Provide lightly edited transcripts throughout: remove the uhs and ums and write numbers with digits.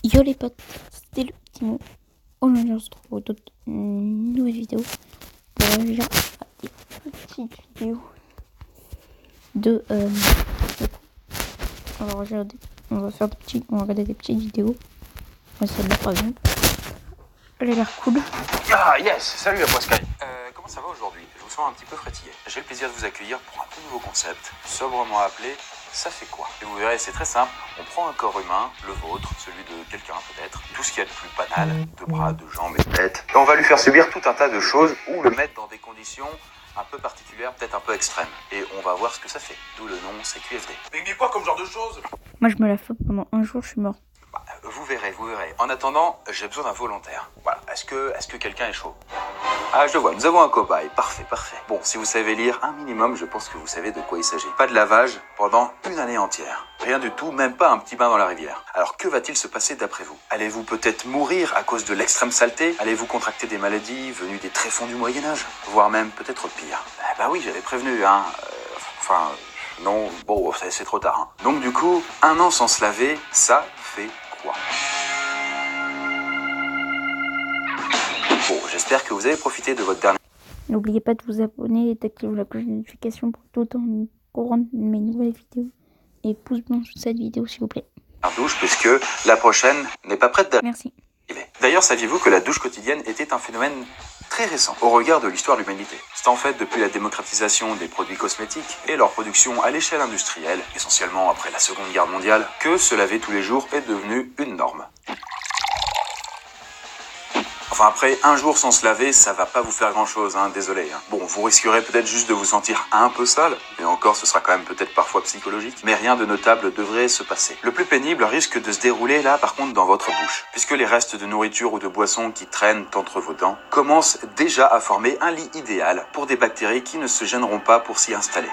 Yo les potes, c'était le petit mot. Aujourd'hui on se retrouve dans une nouvelle vidéo pour revenir à des petites vidéos de on va regarder, on va regarder des petites vidéos. Celle-là par exemple, elle a l'air cool. Ah yes, salut la Poiscaille. Comment ça va aujourd'hui? Je vous sens un petit peu frétillé. J'ai le plaisir de vous accueillir pour un tout nouveau concept, sobrement appelé Ça fait quoi? Et vous verrez, c'est très simple. On prend un corps humain, le vôtre, celui de quelqu'un peut-être, tout ce qu'il y a de plus banal, de bras, de jambes et de tête, et on va lui faire subir tout un tas de choses ou le mettre dans des conditions un peu particulières, peut-être un peu extrêmes. Et on va voir ce que ça fait. D'où le nom CQFD. Mais quoi comme genre de choses? Moi je me la fais pendant un jour, je suis mort. Vous verrez. En attendant, j'ai besoin d'un volontaire. Voilà. Est-ce que quelqu'un est chaud? Ah, je vois, nous avons un cobaye. Parfait. Bon, si vous savez lire un minimum, je pense que vous savez de quoi il s'agit. Pas de lavage pendant une année entière. Rien du tout, même pas un petit bain dans la rivière. Alors, que va-t-il se passer d'après vous? Allez-vous peut-être mourir à cause de l'extrême saleté? Allez-vous contracter des maladies venues des tréfonds du Moyen-Âge? Voire même peut-être pire. Bah oui, j'avais prévenu, hein. Non, bon, c'est trop tard. Hein. Donc du coup, un an sans se laver, ça fait quoi? Bon, j'espère que vous avez profité de votre dernier... N'oubliez pas de vous abonner et d'activer la cloche de notification pour tout le temps au courant de mes nouvelles vidéos. Et pouce bleu sur cette vidéo s'il vous plaît. douche, puisque la prochaine n'est pas prête d'arriver. Merci. D'ailleurs, saviez-vous que la douche quotidienne était un phénomène très récent au regard de l'histoire de l'humanité? C'est en fait depuis la démocratisation des produits cosmétiques et leur production à l'échelle industrielle, essentiellement après la Seconde Guerre mondiale, que se laver tous les jours est devenu une norme. Enfin après, un jour sans se laver, ça va pas vous faire grand chose, hein, désolé. Hein. Bon, vous risquerez peut-être juste de vous sentir un peu sale, et encore ce sera quand même peut-être parfois psychologique, mais rien de notable devrait se passer. Le plus pénible risque de se dérouler là par contre dans votre bouche, puisque les restes de nourriture ou de boissons qui traînent entre vos dents commencent déjà à former un lit idéal pour des bactéries qui ne se gêneront pas pour s'y installer.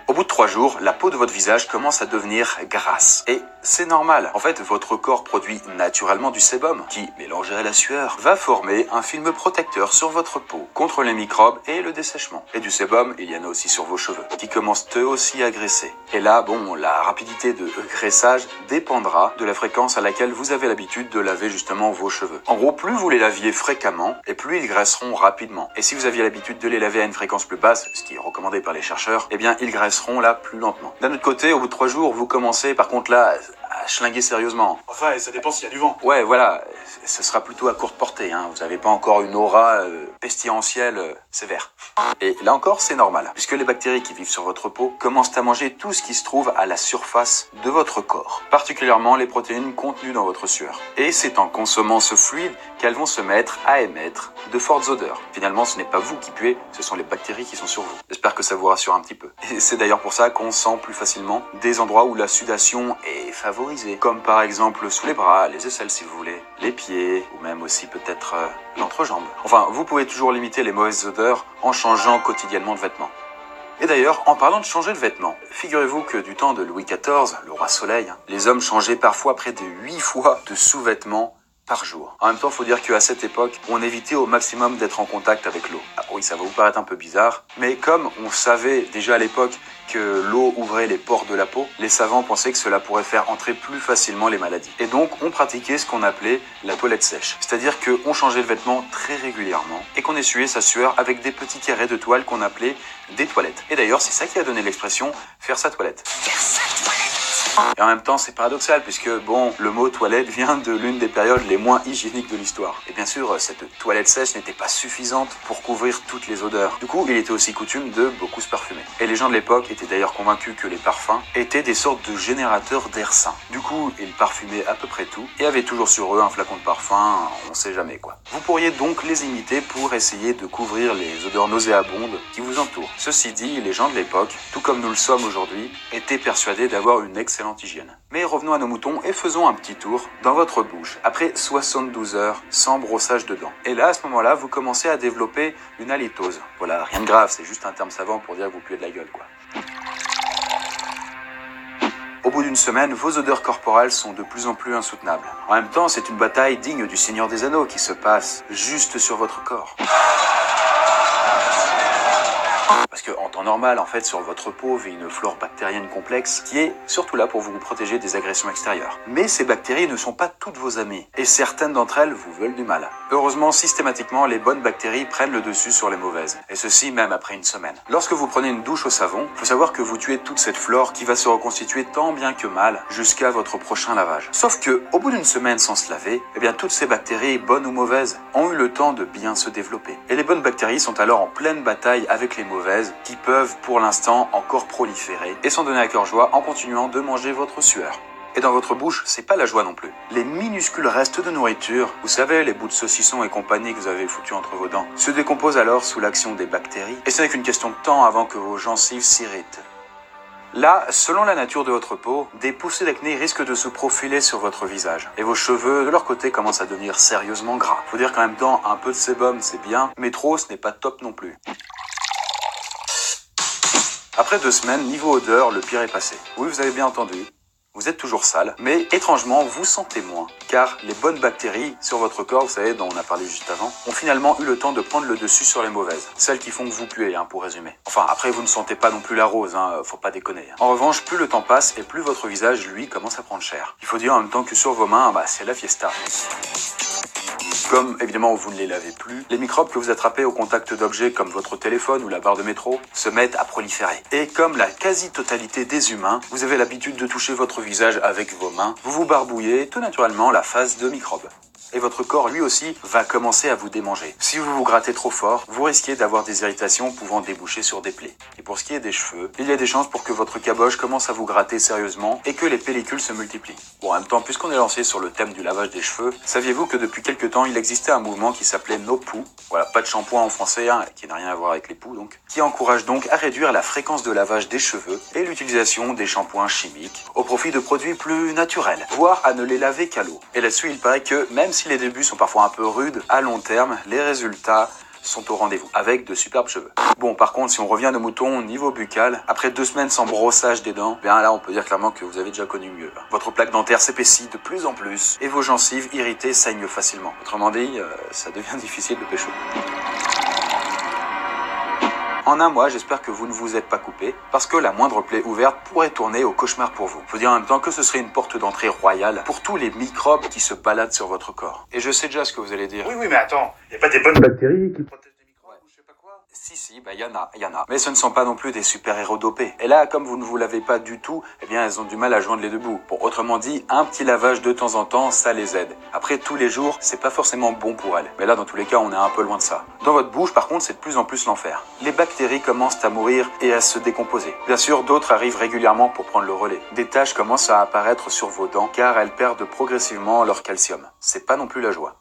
Au bout de 3 jours, la peau de votre visage commence à devenir grasse. Et c'est normal. En fait, votre corps produit naturellement du sébum, qui, mélangé à la sueur, va former un film protecteur sur votre peau contre les microbes et le dessèchement. Et du sébum, il y en a aussi sur vos cheveux, qui commencent eux aussi à graisser. Et là, bon, la rapidité de graissage dépendra de la fréquence à laquelle vous avez l'habitude de laver justement vos cheveux. En gros, plus vous les laviez fréquemment, et plus ils graisseront rapidement. Et si vous aviez l'habitude de les laver à une fréquence plus basse, ce qui est recommandé par les chercheurs, eh bien, ils graisseront là plus lentement. D'un autre côté, au bout de 3 jours, vous commencez par contre là à schlinguer sérieusement. Enfin, ça dépend s'il y a du vent. Ouais, voilà, ce sera plutôt à courte portée, hein. Vous n'avez pas encore une aura pestilentielle sévère. Et là encore, c'est normal, puisque les bactéries qui vivent sur votre peau commencent à manger tout ce qui se trouve à la surface de votre corps, particulièrement les protéines contenues dans votre sueur. Et c'est en consommant ce fluide qu'elles vont se mettre à émettre de fortes odeurs. Finalement, ce n'est pas vous qui puez, ce sont les bactéries qui sont sur vous. J'espère que ça vous rassure un petit peu. Et c'est d'ailleurs pour ça qu'on sent plus facilement des endroits où la sudation est favorisée, comme par exemple sous les bras, les aisselles si vous voulez, les pieds, ou même aussi peut-être l'entrejambe. Enfin, vous pouvez toujours limiter les mauvaises odeurs en changeant quotidiennement de vêtements. Et d'ailleurs, en parlant de changer de vêtements, figurez-vous que du temps de Louis XIV, le roi Soleil, les hommes changeaient parfois près de 8 fois de sous-vêtements par jour. En même temps, il faut dire qu'à cette époque, on évitait au maximum d'être en contact avec l'eau. Ah oui, ça va vous paraître un peu bizarre, mais comme on savait déjà à l'époque que l'eau ouvrait les pores de la peau, les savants pensaient que cela pourrait faire entrer plus facilement les maladies. Et donc, on pratiquait ce qu'on appelait la toilette sèche. C'est-à-dire qu'on changeait le vêtement très régulièrement et qu'on essuyait sa sueur avec des petits carrés de toile qu'on appelait des toilettes. Et d'ailleurs, c'est ça qui a donné l'expression « faire sa toilette ». Et en même temps, c'est paradoxal puisque, bon, le mot toilette vient de l'une des périodes les moins hygiéniques de l'histoire. Et bien sûr, cette toilette sèche n'était pas suffisante pour couvrir toutes les odeurs. Du coup, il était aussi coutume de beaucoup se parfumer. Et les gens de l'époque étaient d'ailleurs convaincus que les parfums étaient des sortes de générateurs d'air sain. Du coup, ils parfumaient à peu près tout et avaient toujours sur eux un flacon de parfum, on sait jamais quoi. Vous pourriez donc les imiter pour essayer de couvrir les odeurs nauséabondes qui vous entourent. Ceci dit, les gens de l'époque, tout comme nous le sommes aujourd'hui, étaient persuadés d'avoir une excellente hygiène. Mais revenons à nos moutons et faisons un petit tour dans votre bouche après 72 heures sans brossage de dents. Et là, à ce moment-là, vous commencez à développer une halitose. Voilà, rien de grave, c'est juste un terme savant pour dire que vous puez de la gueule, quoi. Au bout d'une semaine, vos odeurs corporelles sont de plus en plus insoutenables. En même temps, c'est une bataille digne du Seigneur des Anneaux qui se passe juste sur votre corps. Parce que en temps normal, en fait, sur votre peau vit une flore bactérienne complexe qui est surtout là pour vous protéger des agressions extérieures. Mais ces bactéries ne sont pas toutes vos amies, et certaines d'entre elles vous veulent du mal. Heureusement, systématiquement, les bonnes bactéries prennent le dessus sur les mauvaises, et ceci même après une semaine. Lorsque vous prenez une douche au savon, il faut savoir que vous tuez toute cette flore qui va se reconstituer tant bien que mal jusqu'à votre prochain lavage. Sauf que, au bout d'une semaine sans se laver, eh bien toutes ces bactéries, bonnes ou mauvaises, ont eu le temps de bien se développer. Et les bonnes bactéries sont alors en pleine bataille avec les mauvaises, qui peuvent pour l'instant encore proliférer, et s'en donner à cœur joie en continuant de manger votre sueur. Et dans votre bouche, c'est pas la joie non plus. Les minuscules restes de nourriture, vous savez, les bouts de saucisson et compagnie que vous avez foutus entre vos dents, se décomposent alors sous l'action des bactéries, et ce n'est qu'une question de temps avant que vos gencives s'irritent. Là, selon la nature de votre peau, des poussées d'acné risquent de se profiler sur votre visage. Et vos cheveux, de leur côté, commencent à devenir sérieusement gras. Faut dire qu'en même temps, un peu de sébum, c'est bien, mais trop, ce n'est pas top non plus. Après 2 semaines, niveau odeur, le pire est passé. Oui, vous avez bien entendu. Vous êtes toujours sale, mais étrangement, vous sentez moins. Car les bonnes bactéries sur votre corps, vous savez, dont on a parlé juste avant, ont finalement eu le temps de prendre le dessus sur les mauvaises. Celles qui font que vous puez, pour résumer. Enfin, après, vous ne sentez pas non plus la rose, faut pas déconner. En revanche, plus le temps passe et plus votre visage, lui, commence à prendre cher. Il faut dire en même temps que sur vos mains, c'est la fiesta. Comme évidemment vous ne les lavez plus, les microbes que vous attrapez au contact d'objets comme votre téléphone ou la barre de métro se mettent à proliférer. Et comme la quasi-totalité des humains, vous avez l'habitude de toucher votre visage avec vos mains, vous vous barbouillez tout naturellement la face de microbes. Et votre corps, lui aussi, va commencer à vous démanger. Si vous vous grattez trop fort, vous risquez d'avoir des irritations pouvant déboucher sur des plaies. Et pour ce qui est des cheveux, il y a des chances pour que votre caboche commence à vous gratter sérieusement et que les pellicules se multiplient. Bon, en même temps, puisqu'on est lancé sur le thème du lavage des cheveux, saviez-vous que depuis quelques temps, il existait un mouvement qui s'appelait No Poo, voilà, pas de shampoing en français, qui n'a rien à voir avec les poux donc, qui encourage donc à réduire la fréquence de lavage des cheveux et l'utilisation des shampoings chimiques au profit de produits plus naturels, voire à ne les laver qu'à l'eau. Et là-dessus, il paraît que même si les débuts sont parfois un peu rudes, à long terme, les résultats sont au rendez-vous, avec de superbes cheveux. Bon, par contre, si on revient à nos moutons, niveau buccal, après 2 semaines sans brossage des dents, bien là, on peut dire clairement que vous avez déjà connu mieux. Votre plaque dentaire s'épaissit de plus en plus, et vos gencives irritées saignent facilement. Autrement dit, ça devient difficile de pécho. En un mois, j'espère que vous ne vous êtes pas coupé, parce que la moindre plaie ouverte pourrait tourner au cauchemar pour vous. Faut dire en même temps que ce serait une porte d'entrée royale pour tous les microbes qui se baladent sur votre corps. Et je sais déjà ce que vous allez dire. Oui, mais attends, y a pas des bonnes bactéries qui protègent des microbes ou je sais pas quoi? Si, y en a. Mais ce ne sont pas non plus des super-héros dopés. Et là, comme vous ne vous lavez pas du tout, eh bien, elles ont du mal à joindre les deux bouts. Bon, autrement dit, un petit lavage de temps en temps, ça les aide. Après, tous les jours, c'est pas forcément bon pour elles. Mais là, dans tous les cas, on est un peu loin de ça. Dans votre bouche, par contre, c'est de plus en plus l'enfer. Les bactéries commencent à mourir et à se décomposer. Bien sûr, d'autres arrivent régulièrement pour prendre le relais. Des taches commencent à apparaître sur vos dents, car elles perdent progressivement leur calcium. C'est pas non plus la joie.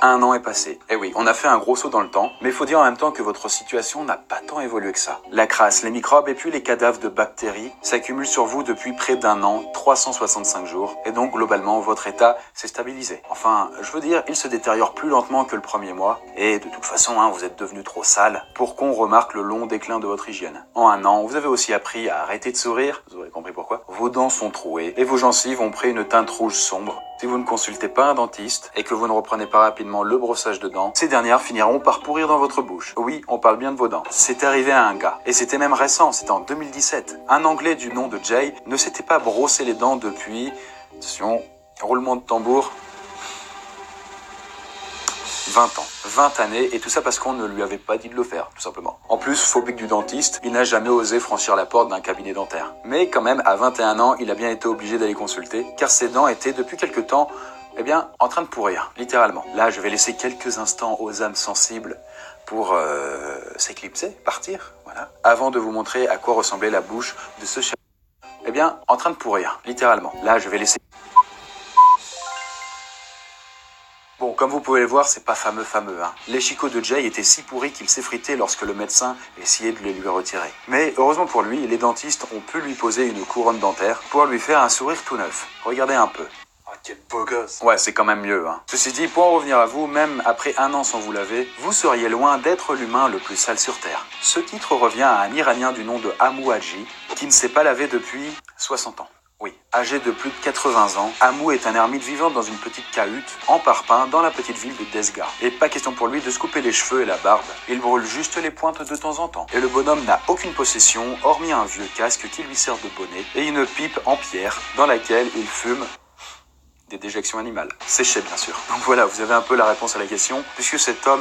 1 an est passé. Eh oui, on a fait un gros saut dans le temps, mais il faut dire en même temps que votre situation n'a pas tant évolué que ça. La crasse, les microbes et puis les cadavres de bactéries s'accumulent sur vous depuis près d'1 an, 365 jours, et donc globalement votre état s'est stabilisé. Enfin, je veux dire, il se détériore plus lentement que le premier mois, et de toute façon, vous êtes devenu trop sale pour qu'on remarque le long déclin de votre hygiène. En 1 an, vous avez aussi appris à arrêter de sourire, vous aurez compris pourquoi. Vos dents sont trouées, et vos gencives ont pris une teinte rouge sombre. Si vous ne consultez pas un dentiste et que vous ne reprenez pas rapidement le brossage de dents, ces dernières finiront par pourrir dans votre bouche. Oui, on parle bien de vos dents. C'est arrivé à un gars. Et c'était même récent, c'était en 2017. Un Anglais du nom de Jay ne s'était pas brossé les dents depuis... Attention, roulement de tambour... 20 ans. 20 années, et tout ça parce qu'on ne lui avait pas dit de le faire, tout simplement. En plus, phobique du dentiste, il n'a jamais osé franchir la porte d'un cabinet dentaire. Mais quand même, à 21 ans, il a bien été obligé d'aller consulter, car ses dents étaient, depuis quelque temps, en train de pourrir, littéralement. Là, je vais laisser quelques instants aux âmes sensibles pour s'éclipser, partir, voilà, avant de vous montrer à quoi ressemblait la bouche de ce chat. En train de pourrir, littéralement. Là, je vais laisser... Bon, comme vous pouvez le voir, c'est pas fameux. Les chicots de Jay étaient si pourris qu'il s'effritait lorsque le médecin essayait de les lui retirer. Mais heureusement pour lui, les dentistes ont pu lui poser une couronne dentaire pour lui faire un sourire tout neuf. Regardez un peu. Oh, quel beau gosse. Ouais, c'est quand même mieux. Ceci dit, pour en revenir à vous, même après 1 an sans vous laver, vous seriez loin d'être l'humain le plus sale sur Terre. Ce titre revient à un Iranien du nom de Hamou Haji, qui ne s'est pas lavé depuis 60 ans. Oui, Âgé de plus de 80 ans, Amou est un ermite vivant dans une petite cahute en parpaing dans la petite ville de Desga. Et pas question pour lui de se couper les cheveux et la barbe, il brûle juste les pointes de temps en temps. Et le bonhomme n'a aucune possession, hormis un vieux casque qui lui sert de bonnet et une pipe en pierre dans laquelle il fume des déjections animales. Séchées bien sûr. Donc voilà, vous avez un peu la réponse à la question, puisque cet homme